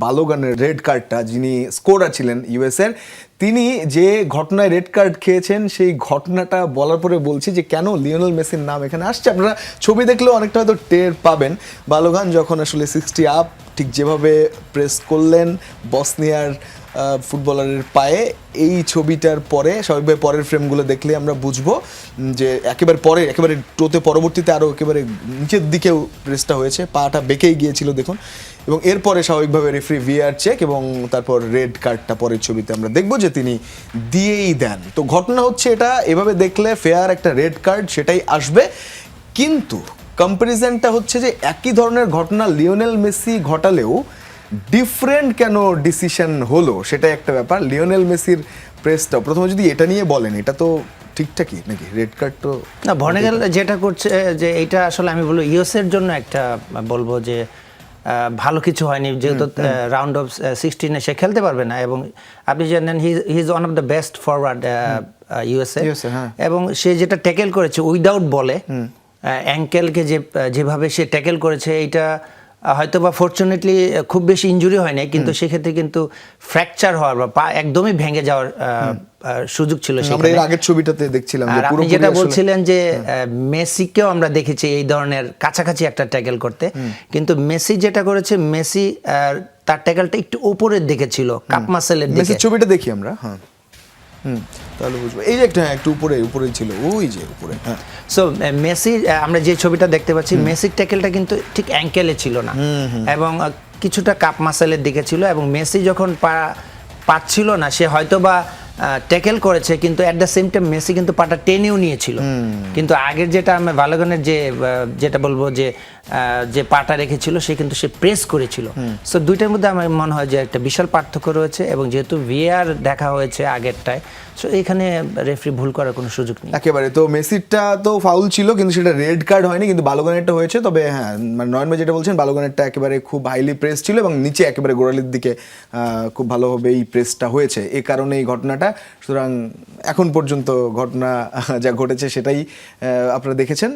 বালোগানের red কার্ডটা, যিনি scorer ছিলেন ইউএসের, তিনি যে ঘটনায় রেড কার্ড খেয়েছেন সেই ঘটনাটা বলার পরে বলছি যে কেন লিওনেল মেসির নাম এখানে আসছে। আপনারা ছবি দেখলেও অনেকটা হয়তো টের পাবেন। বালোগান যখন আসলে 60 আপ ঠিক যেভাবে প্রেস করলেন বসনিয়ার ফুটবলারের পায়ে, এই ছবিটার পরে স্বাভাবিকভাবে পরের ফ্রেমগুলো দেখলে আমরা বুঝবো যে একেবারে টোতে পরবর্তীতে আরও একেবারে নিচের দিকেও প্রেসটা হয়েছে, পাটা বেঁকেই গিয়েছিল দেখুন। এবং এরপরে স্বাভাবিকভাবে রেফারি ভিআর চেক এবং তারপর রেড কার্ডটা পরের ছবিতে আমরা দেখব যে তিনি দিয়েই দেন। তো ঘটনা হচ্ছে এটা, এভাবে দেখলে ফেয়ার একটা রেড কার্ড সেটাই আসবে, কিন্তু কম্প্যারিজনটা হচ্ছে যে একই ধরনের ঘটনা লিওনেল মেসি ঘটালেও ডিফারেন্ট কেন ডিসিশন হলো সেটা একটা ব্যাপার। লিওনেল মেসির প্রেসটা প্রথমে যদি এটা নিয়ে বলেন, এটা তো ঠিকঠাকই নাকি? রেড কার্ড তো না, ভনেগেল যেটা করছে যে এইটা আসলে আমি বলবো ইউএসের জন্য একটা বলবো যে ভালো কিছু হয়নি, যেহেতু রাউন্ড অফ 16 সে খেলতে পারবে না। এবং আপনি জানেন he is one of the best forward USA, এবং সে যেটা ট্যাকেল করেছে উইদাউট বলে অ্যাঙ্কেলকে যেভাবে সে ট্যাকেল করেছে, এইটা হয়তো বা ফরচুনেটলি খুব বেশি ইনজুরি হয় না, কিন্তু সেক্ষেত্রে কিন্তু ফ্র্যাকচার হওয়ার বা পা একদমই ভেঙে যাওয়ার সুযোগ ছিল। আমরা এর আগের ছবিটাতে দেখছিলাম যে আপনি যেটা বলছিলেন যে মেসিকেও আমরা দেখেছি এই ধরনের কাছাকাছি একটা ট্যাকেল করতে, কিন্তু মেসি যেটা করেছে, মেসি তার ট্যাকেলটা একটু উপরের দিকে ছিল, কাপ মাসেলের দিকে। মেসির ছবিটা দেখি আমরা, হ্যাঁ তাহলে বুঝবো। এই যে একটা একটু উপরেই ছিল, ওই যে উপরে। হ্যাঁ, সো মেসি, আমরা যে ছবিটা দেখতে পাচ্ছি, মেসির ট্যাকেলটা কিন্তু ঠিক অ্যাঙ্কেলে ছিল না, এবং কিছুটা কাপ মাসেলের দিকে ছিল। এবং মেসি যখন পাচ্ছিল না, সে হয়তো বা ট্যাকেল করেছে, কিন্তু at the same time Messi কিন্তু পাটা টেনেও নিয়েছিল। কিন্তু আগের যেটা আমি বালোগানের যেটা বলবো যে পাটা রেখেছিল, সে কিন্তু সে প্রেস করেছিল। সো দুইটার মধ্যে আমার মনে হয় যে একটা বিশাল পার্থক্য রয়েছে, এবং যেহেতু ভিআর দেখা হয়েছে আগেরটায়, সো এখানে রেফারি ভুল করার কোনো সুযোগ নেই একেবারে। তো মেসিরটা তো ফাউল ছিল, কিন্তু সেটা রেড কার্ড হয়নি, কিন্তু বালোগানেরটা হয়েছে। তবে হ্যাঁ, মানে নয়ন ভাই যেটা বলছেন, বালোগানেরটা একেবারে খুব হাইলি প্রেস ছিল এবং নিচে একেবারে গোড়ালির দিকে খুব ভালোভাবে এই প্রেসটা হয়েছে, এই কারণে এই ঘটনাটা। সুতরাং এখন পর্যন্ত ঘটনা যা ঘটেছে সেটাই আপনারা দেখেছেন।